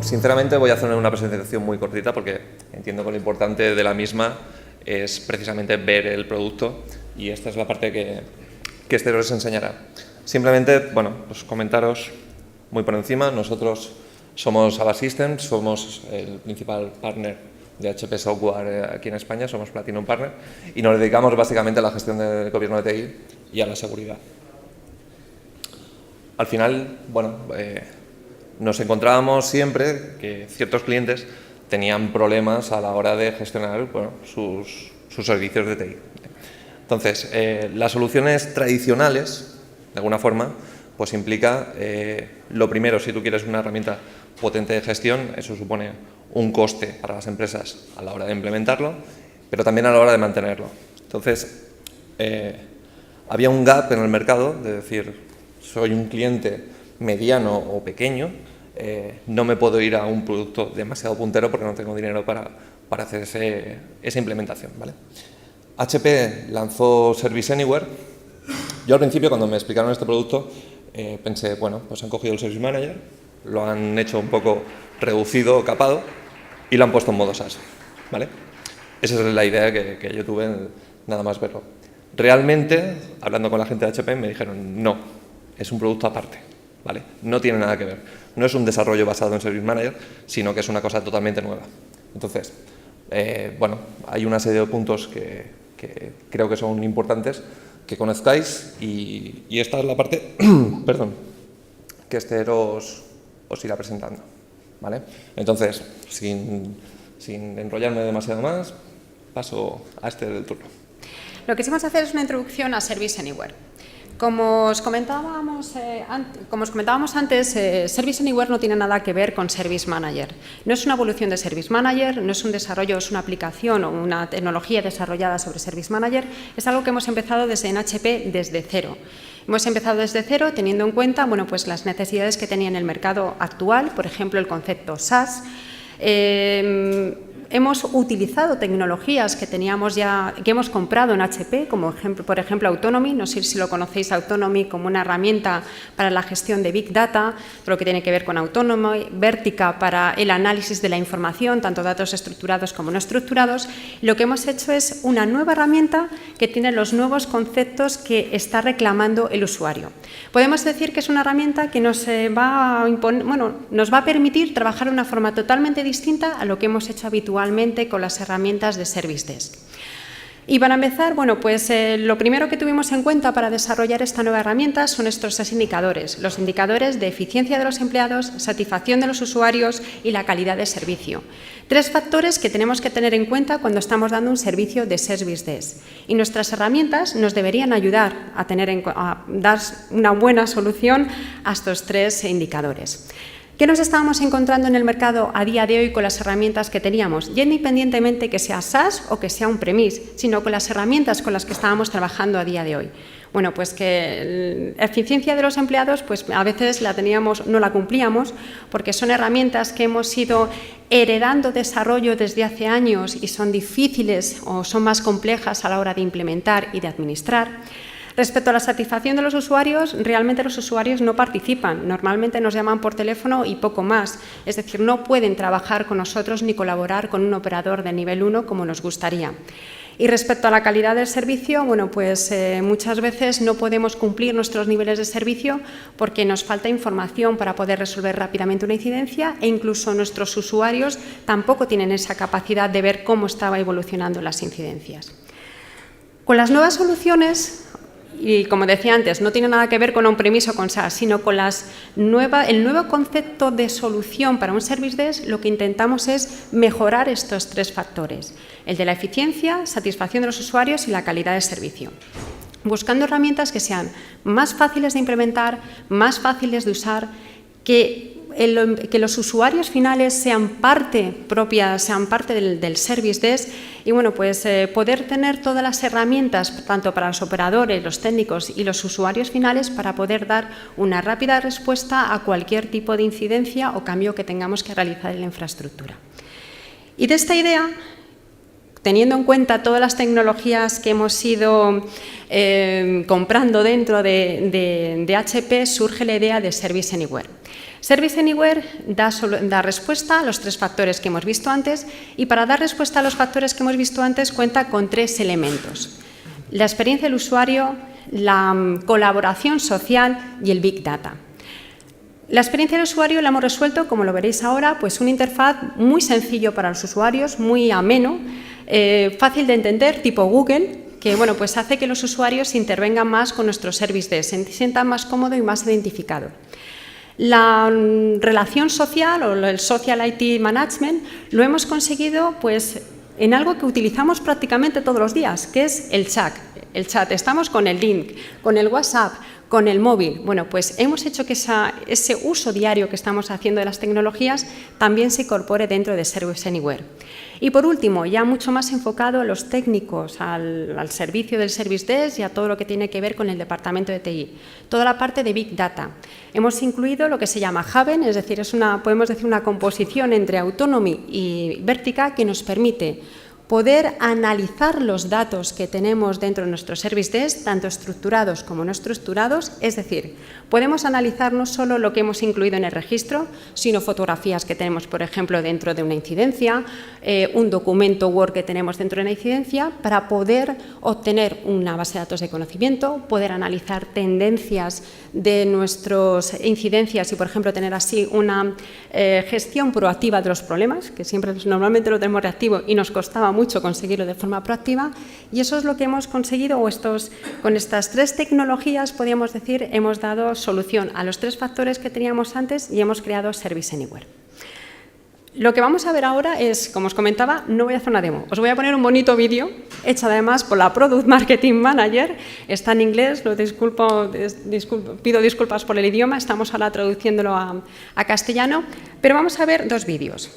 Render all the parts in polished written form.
Sinceramente voy a hacer una presentación muy cortita porque entiendo que lo importante de la misma es precisamente ver el producto y esta es la parte que Esther os enseñará. Simplemente, bueno, pues comentaros muy por encima. Nosotros somos Abast Systems, somos el principal partner de HP Software aquí en España, somos Platinum Partner y nos dedicamos básicamente a la gestión del gobierno de TI y a la seguridad. Al final, bueno, nos encontrábamos siempre que ciertos clientes tenían problemas a la hora de gestionar, bueno, sus servicios de TI. Entonces, las soluciones tradicionales, de alguna forma, pues implica, lo primero, si tú quieres una herramienta potente de gestión, eso supone un coste para las empresas a la hora de implementarlo, pero también a la hora de mantenerlo. Entonces, había un gap en el mercado de decir, soy un cliente mediano o pequeño, no me puedo ir a un producto demasiado puntero porque no tengo dinero para hacer esa implementación, ¿vale? HP lanzó Service Anywhere. Yo al principio, cuando me explicaron este producto, pensé, bueno, pues han cogido el Service Manager, lo han hecho un poco reducido o capado y lo han puesto en modo SaaS, ¿vale? Esa es la idea que yo tuve nada más verlo. Realmente, hablando con la gente de HP, me dijeron, no, es un producto aparte, ¿vale? No tiene nada que ver. No es un desarrollo basado en Service Manager, sino que es una cosa totalmente nueva. Entonces, bueno, hay una serie de puntos que creo que son importantes que conozcáis y esta es la parte, perdón, que Esther os irá presentando, ¿vale? Entonces, sin enrollarme demasiado más, paso a Esther del turno. Lo que quisimos hacer es una introducción a Service Anywhere. Como os comentábamos antes, Service Anywhere no tiene nada que ver con Service Manager. No es una evolución de Service Manager, no es un desarrollo, es una aplicación o una tecnología desarrollada sobre Service Manager. Es algo que hemos empezado en HP desde cero. Hemos empezado desde cero teniendo en cuenta, bueno, pues las necesidades que tenía en el mercado actual, por ejemplo, el concepto SaaS. Hemos utilizado tecnologías que teníamos ya, que hemos comprado en HP, como por ejemplo Autonomy. No sé si lo conocéis, Autonomy como una herramienta para la gestión de Big Data, todo lo que tiene que ver con Autonomy, Vertica para el análisis de la información, tanto datos estructurados como no estructurados. Lo que hemos hecho es una nueva herramienta que tiene los nuevos conceptos que está reclamando el usuario. Podemos decir que es una herramienta que nos va a permitir trabajar de una forma totalmente distinta a lo que hemos hecho habitualmente con las herramientas de Service Desk. Y para empezar, bueno, pues lo primero que tuvimos en cuenta para desarrollar esta nueva herramienta son estos 6 indicadores, los indicadores de eficiencia de los empleados, satisfacción de los usuarios y la calidad de servicio. 3 factores que tenemos que tener en cuenta cuando estamos dando un servicio de Service Desk. Y nuestras herramientas nos deberían ayudar a dar una buena solución a estos 3 indicadores. ¿Qué nos estábamos encontrando en el mercado a día de hoy con las herramientas que teníamos? Ya independientemente que sea SaaS o que sea un premise, sino con las herramientas con las que estábamos trabajando a día de hoy. Bueno, pues que la eficiencia de los empleados, pues a veces no la cumplíamos, porque son herramientas que hemos ido heredando desarrollo desde hace años y son difíciles o son más complejas a la hora de implementar y de administrar. Respecto a la satisfacción de los usuarios, realmente los usuarios no participan. Normalmente nos llaman por teléfono y poco más. Es decir, no pueden trabajar con nosotros ni colaborar con un operador de nivel 1 como nos gustaría. Y respecto a la calidad del servicio, bueno, pues muchas veces no podemos cumplir nuestros niveles de servicio porque nos falta información para poder resolver rápidamente una incidencia e incluso nuestros usuarios tampoco tienen esa capacidad de ver cómo estaba evolucionando las incidencias. Con las nuevas soluciones, y como decía antes, no tiene nada que ver con on-premise o con SaaS, sino con el nuevo concepto de solución para un Service Desk. Lo que intentamos es mejorar estos 3 factores, el de la eficiencia, satisfacción de los usuarios y la calidad de servicio, buscando herramientas que sean más fáciles de implementar, más fáciles de usar, que los usuarios finales sean parte del Service Desk y bueno, pues poder tener todas las herramientas, tanto para los operadores, los técnicos y los usuarios finales, para poder dar una rápida respuesta a cualquier tipo de incidencia o cambio que tengamos que realizar en la infraestructura. Y de esta idea, teniendo en cuenta todas las tecnologías que hemos ido comprando dentro de HP, surge la idea de Service Anywhere. Service Anywhere da respuesta a los 3 factores que hemos visto antes, y para dar respuesta a los factores que hemos visto antes cuenta con 3 elementos: la experiencia del usuario, la colaboración social y el Big Data. La experiencia del usuario la hemos resuelto, como lo veréis ahora, pues una interfaz muy sencillo para los usuarios, muy ameno, fácil de entender, tipo Google, que bueno, pues hace que los usuarios intervengan más con nuestro Service Desk, se sientan más cómodos y más identificados. La relación social o el Social IT Management lo hemos conseguido pues, en algo que utilizamos prácticamente todos los días, que es el chat. Estamos con el link, con el WhatsApp, con el móvil. Bueno, pues hemos hecho que ese uso diario que estamos haciendo de las tecnologías también se incorpore dentro de Service Anywhere. Y por último, ya mucho más enfocado a los técnicos, al servicio del Service Desk y a todo lo que tiene que ver con el departamento de TI. Toda la parte de Big Data. Hemos incluido lo que se llama Haven, es decir, podemos decir una composición entre Autonomy y Vertica que nos permite poder analizar los datos que tenemos dentro de nuestro Service Desk, tanto estructurados como no estructurados, es decir, podemos analizar no solo lo que hemos incluido en el registro, sino fotografías que tenemos, por ejemplo, dentro de una incidencia, un documento Word que tenemos dentro de una incidencia, para poder obtener una base de datos de conocimiento, poder analizar tendencias de nuestras incidencias y, por ejemplo, tener así una gestión proactiva de los problemas, que siempre normalmente lo tenemos reactivo y nos costaba mucho conseguirlo de forma proactiva, y eso es lo que hemos conseguido, con estas 3 tecnologías, podríamos decir, hemos dado solución a los 3 factores que teníamos antes y hemos creado Service Anywhere. Lo que vamos a ver ahora es, como os comentaba, no voy a hacer una demo, os voy a poner un bonito vídeo, hecho además por la Product Marketing Manager, está en inglés, pido disculpas por el idioma, estamos ahora traduciéndolo a castellano, pero vamos a ver 2 vídeos.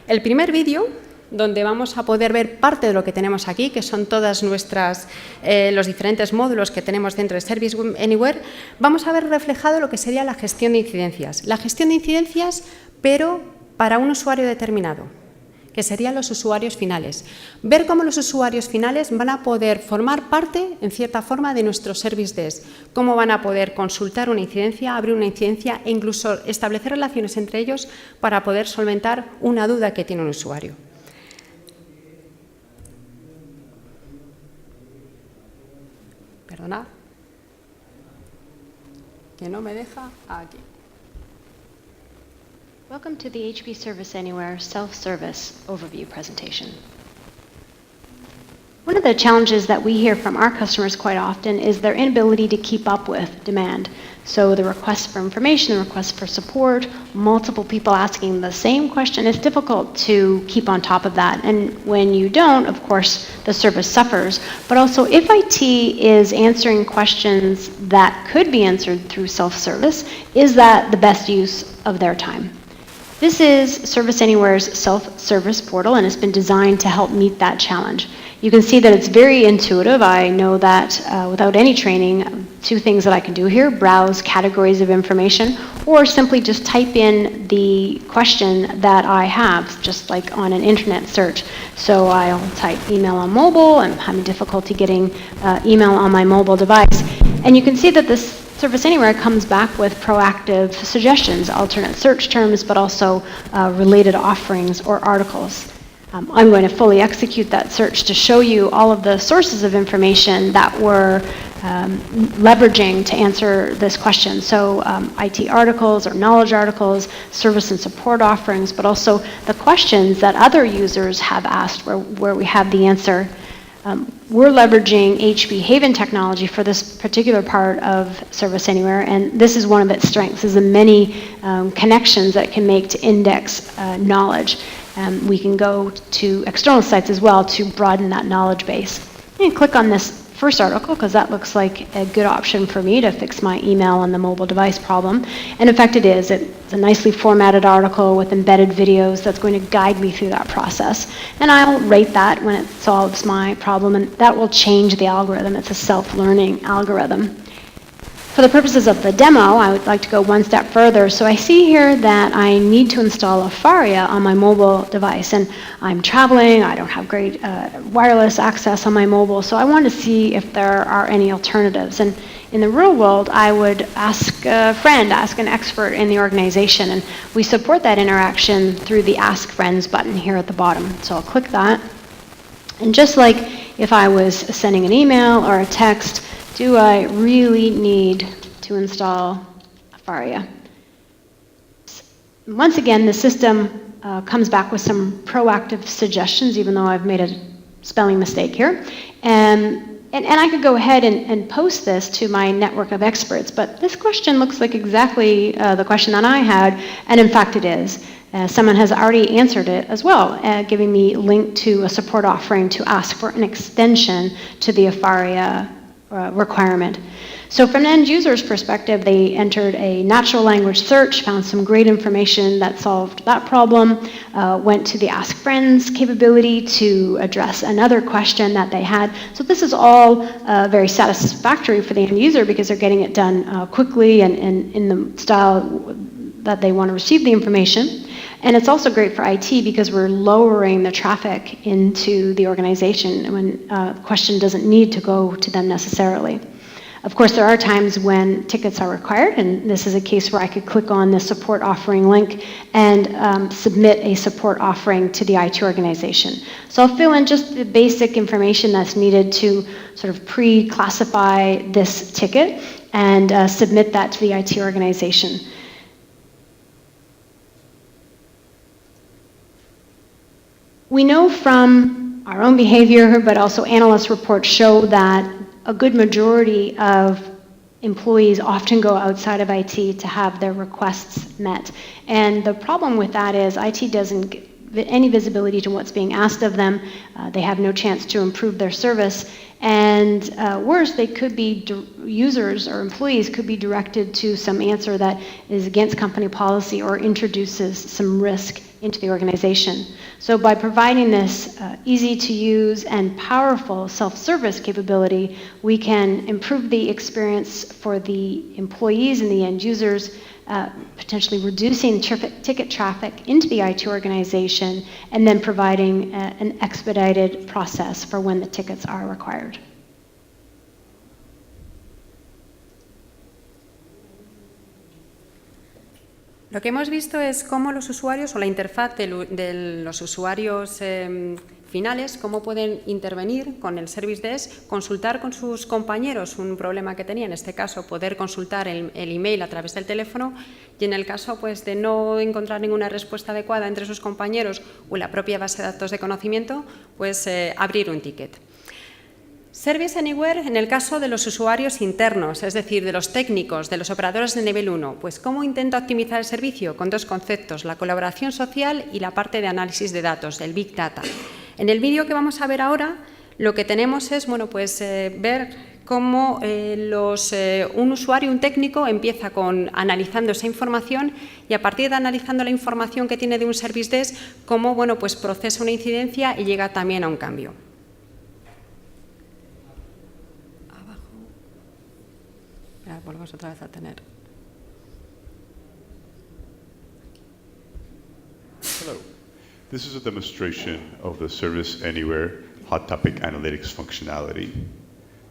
El primer vídeo, donde vamos a poder ver parte de lo que tenemos aquí, que son todas los diferentes módulos que tenemos dentro de Service Anywhere, vamos a ver reflejado lo que sería la gestión de incidencias. La gestión de incidencias, pero para un usuario determinado, que serían los usuarios finales. Ver cómo los usuarios finales van a poder formar parte, en cierta forma, de nuestro Service Desk, cómo van a poder consultar una incidencia, abrir una incidencia e incluso establecer relaciones entre ellos para poder solventar una duda que tiene un usuario. Perdonad, que no me deja aquí. Welcome to the HP Service Anywhere Self-Service Overview presentation. One of the challenges that we hear from our customers quite often is their inability to keep up with demand. So the requests for information, the requests for support, multiple people asking the same question, it's difficult to keep on top of that. And when you don't, of course, the service suffers. But also, if IT is answering questions that could be answered through self-service, is that the best use of their time? This is Service Anywhere's self-service portal, and it's been designed to help meet that challenge. You can see that it's very intuitive. I know that without any training, 2 things that I can do here: browse categories of information, or simply just type in the question that I have, just like on an internet search. So I'll type email on mobile. I'm having difficulty getting email on my mobile device. And you can see that this Service Anywhere comes back with proactive suggestions, alternate search terms, but also related offerings or articles. I'm going to fully execute that search to show you all of the sources of information that we're leveraging to answer this question. So IT articles or knowledge articles, service and support offerings, but also the questions that other users have asked where we have the answer. We're leveraging HP Haven technology for this particular part of Service Anywhere, and this is one of its strengths, is the many connections that it can make to index knowledge. We can go to external sites as well to broaden that knowledge base. And click on this first article, because that looks like a good option for me to fix my email on the mobile device problem. And in fact it is. It's a nicely formatted article with embedded videos that's going to guide me through that process. And I'll rate that when it solves my problem, and that will change the algorithm. It's a self-learning algorithm. for the purposes of the demo, I would like to go one step further. So I see here that I need to install Afaria on my mobile device, and I'm traveling, I don't have great wireless access on my mobile, so I want to see if there are any alternatives. And in the real world, I would ask a friend, ask an expert in the organization, and we support that interaction through the Ask Friends button here at the bottom. So I'll click that. And just like if I was sending an email or a text, do I really need to install Afaria? Once again, the system comes back with some proactive suggestions, even though I've made a spelling mistake here. And I could go ahead and post this to my network of experts, but this question looks like exactly the question that I had, and in fact it is. Someone has already answered it as well, giving me a link to a support offering to ask for an extension to the Afaria requirement. So from an end user's perspective, they entered a natural language search, found some great information that solved that problem, went to the Ask Friends capability to address another question that they had. So this is all very satisfactory for the end user because they're getting it done quickly and in the style that they want to receive the information. And it's also great for IT because we're lowering the traffic into the organization when the question doesn't need to go to them necessarily. Of course, there are times when tickets are required, and this is a case where I could click on the support offering link and submit a support offering to the IT organization. So I'll fill in just the basic information that's needed to sort of pre-classify this ticket and submit that to the IT organization. We know from our own behavior, but also analyst reports show that a good majority of employees often go outside of IT to have their requests met. And the problem with that is IT doesn't get any visibility to what's being asked of them. They have no chance to improve their service. And worse, they could be, users or employees could be directed to some answer that is against company policy or introduces some risk into the organization. So by providing this easy to use and powerful self-service capability, we can improve the experience for the employees and the end users, potentially reducing ticket traffic into the IT organization, and then providing an expedited process for when the tickets are required. Lo que hemos visto es cómo los usuarios o la interfaz de los usuarios finales, cómo pueden intervenir con el Service Desk, consultar con sus compañeros un problema que tenía, en este caso poder consultar el email a través del teléfono, y en el caso pues, de no encontrar ninguna respuesta adecuada entre sus compañeros o la propia base de datos de conocimiento, pues abrir un ticket. Service Anywhere en el caso de los usuarios internos, es decir, de los técnicos, de los operadores de nivel 1. Pues ¿cómo intento optimizar el servicio? Con dos conceptos, la colaboración social y la parte de análisis de datos, el Big Data. En el vídeo que vamos a ver ahora, lo que tenemos es ver cómo un usuario, un técnico, empieza analizando esa información y a partir de analizando la información que tiene de un Service Desk, cómo procesa una incidencia y llega también a un cambio. Volvemos otra vez a tener. Hello. This is a demonstration of the Service Anywhere Hot Topic Analytics functionality.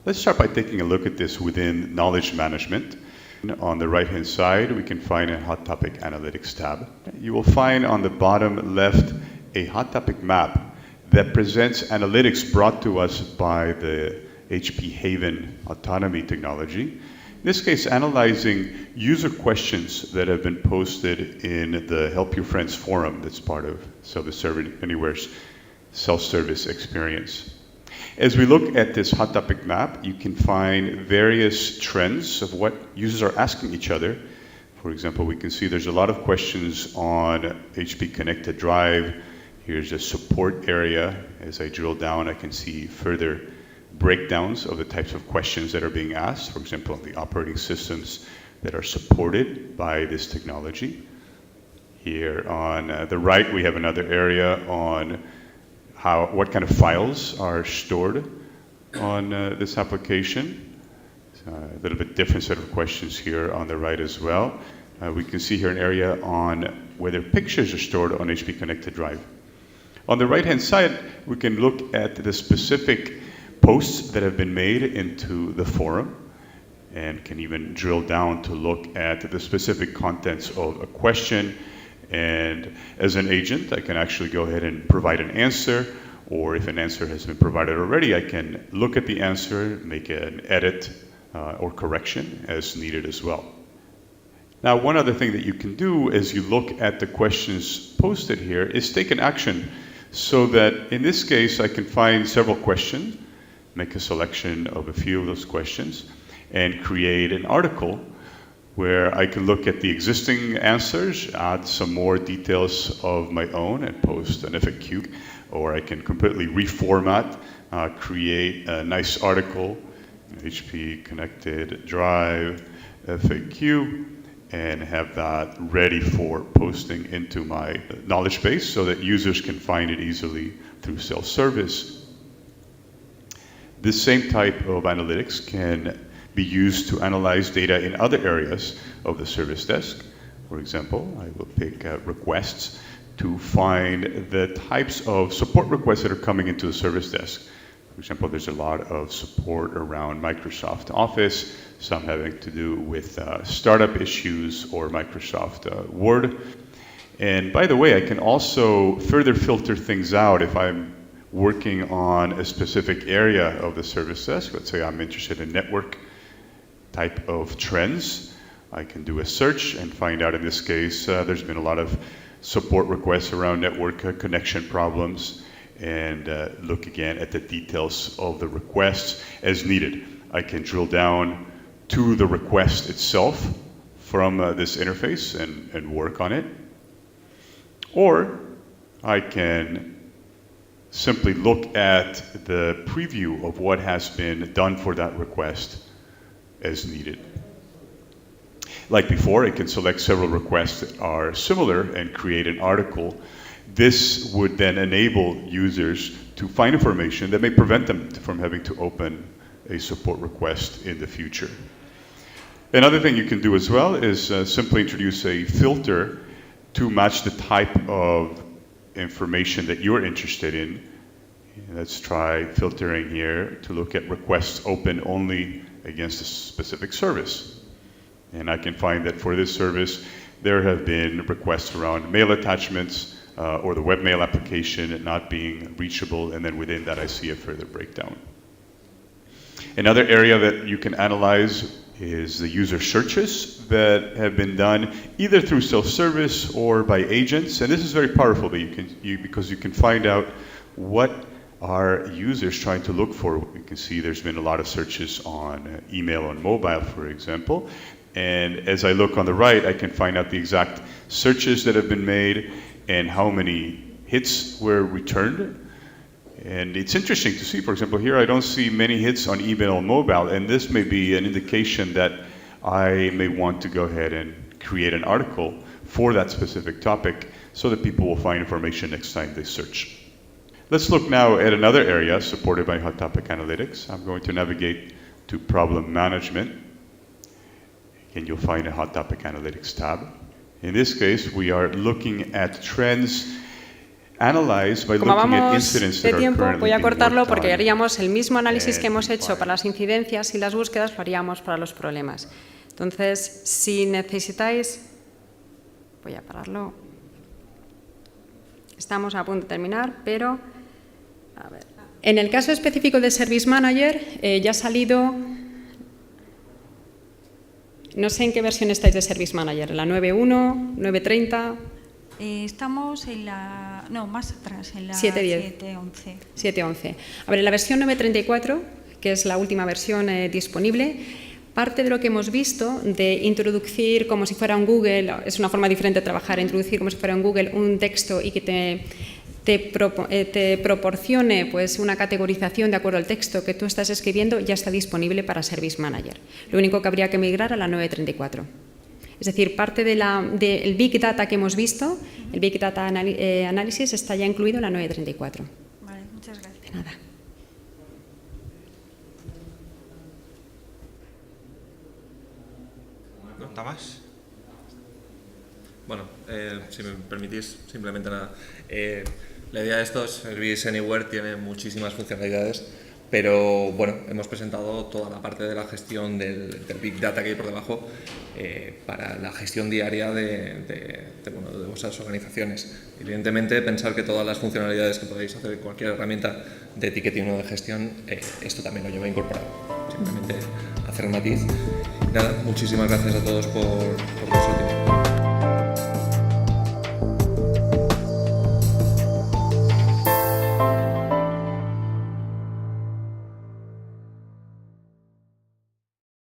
Let's start by taking a look at this within Knowledge Management. On the right-hand side, we can find a Hot Topic Analytics tab. You will find on the bottom left a Hot Topic map that presents analytics brought to us by the HP Haven autonomy technology. In this case, analyzing user questions that have been posted in the Help Your Friends forum that's part of Service Anywhere's self-service experience. As we look at this hot topic map, you can find various trends of what users are asking each other. For example, we can see there's a lot of questions on HP Connected Drive. Here's a support area. As I drill down, I can see further breakdowns of the types of questions that are being asked, for example, the operating systems that are supported by this technology. Here on the right, we have another area on what kind of files are stored on this application. A little bit different set of questions here on the right as well. We can see here an area on whether pictures are stored on HP Connected Drive. On the right-hand side, we can look at the specific posts that have been made into the forum and can even drill down to look at the specific contents of a question. And as an agent, I can actually go ahead and provide an answer, or if an answer has been provided already, I can look at the answer, make an edit or correction as needed as well. Now, one other thing that you can do as you look at the questions posted here is take an action, so that in this case I can find several questions, make a selection of a few of those questions, and create an article where I can look at the existing answers, add some more details of my own, and post an FAQ, or I can completely reformat, create a nice article, HP Connected Drive FAQ, and have that ready for posting into my knowledge base so that users can find it easily through self-service. This same type of analytics can be used to analyze data in other areas of the service desk. For example, I will pick requests to find the types of support requests that are coming into the service desk. For example, there's a lot of support around Microsoft Office, some having to do with startup issues or Microsoft Word. And by the way, I can also further filter things out if I'm working on a specific area of the service desk. Let's say I'm interested in network type of trends. I can do a search and find out, in this case, there's been a lot of support requests around network connection problems, and look again at the details of the requests as needed. I can drill down to the request itself from this interface and work on it. Or I can simply look at the preview of what has been done for that request as needed. Like before, I can select several requests that are similar and create an article. This would then enable users to find information that may prevent them from having to open a support request in the future. Another thing you can do as well is simply introduce a filter to match the type of information that you're interested in. Let's try filtering here to look at requests open only against a specific service. And I can find that for this service, there have been requests around mail attachments or the webmail application not being reachable, and then within that I see a further breakdown. Another area that you can analyze is the user searches that have been done either through self-service or by agents, and this is very powerful because you can find out what are users trying to look for. You can see there's been a lot of searches on email on mobile, for example, and as I look on the right, I can find out the exact searches that have been made and how many hits were returned. And it's interesting to see, for example, here I don't see many hits on email and mobile, and this may be an indication that I may want to go ahead and create an article for that specific topic so that people will find information next time they search. Let's look now at another area supported by Hot Topic Analytics. I'm going to navigate to Problem Management, and you'll find a Hot Topic Analytics tab. In this case, we are looking at trends analyzed by Como looking at vamos incidents de that are tiempo, currently voy a being cortarlo worked porque on. haríamos el mismo análisis que hemos hecho para las incidencias y las búsquedas, lo haríamos para los problemas. Entonces, si necesitáis, voy a pararlo. Estamos a punto de terminar, pero a ver. En el caso específico de Service Manager, ya ha salido. No sé en qué versión estáis de Service Manager, ¿en la 9.1, 9.30? Estamos en la... no, más atrás, en la 7.11. 7.11. A ver, en la versión 9.34, que es la última versión disponible, parte de lo que hemos visto de introducir como si fuera un Google, es una forma diferente de trabajar, introducir como si fuera un Google un texto y que te proporcione pues, una categorización de acuerdo al texto que tú estás escribiendo, ya está disponible para Service Manager. Lo único que habría que migrar a la 9.34. Es decir, parte del Big Data que hemos visto, el Big Data Analysis, está ya incluido en la 9.34. Vale, muchas gracias. De nada. pregunta más? Bueno, si me permitís, simplemente nada. La idea de estos Service Anywhere tiene muchísimas funcionalidades, pero bueno, hemos presentado toda la parte de la gestión del Big Data que hay por debajo para la gestión diaria de vuestras organizaciones. Evidentemente, pensar que todas las funcionalidades que podéis hacer en cualquier herramienta de etiqueting o de gestión, esto también lo lleva incorporado. Simplemente hacer un matiz. Nada, muchísimas gracias a todos por vuestro tiempo.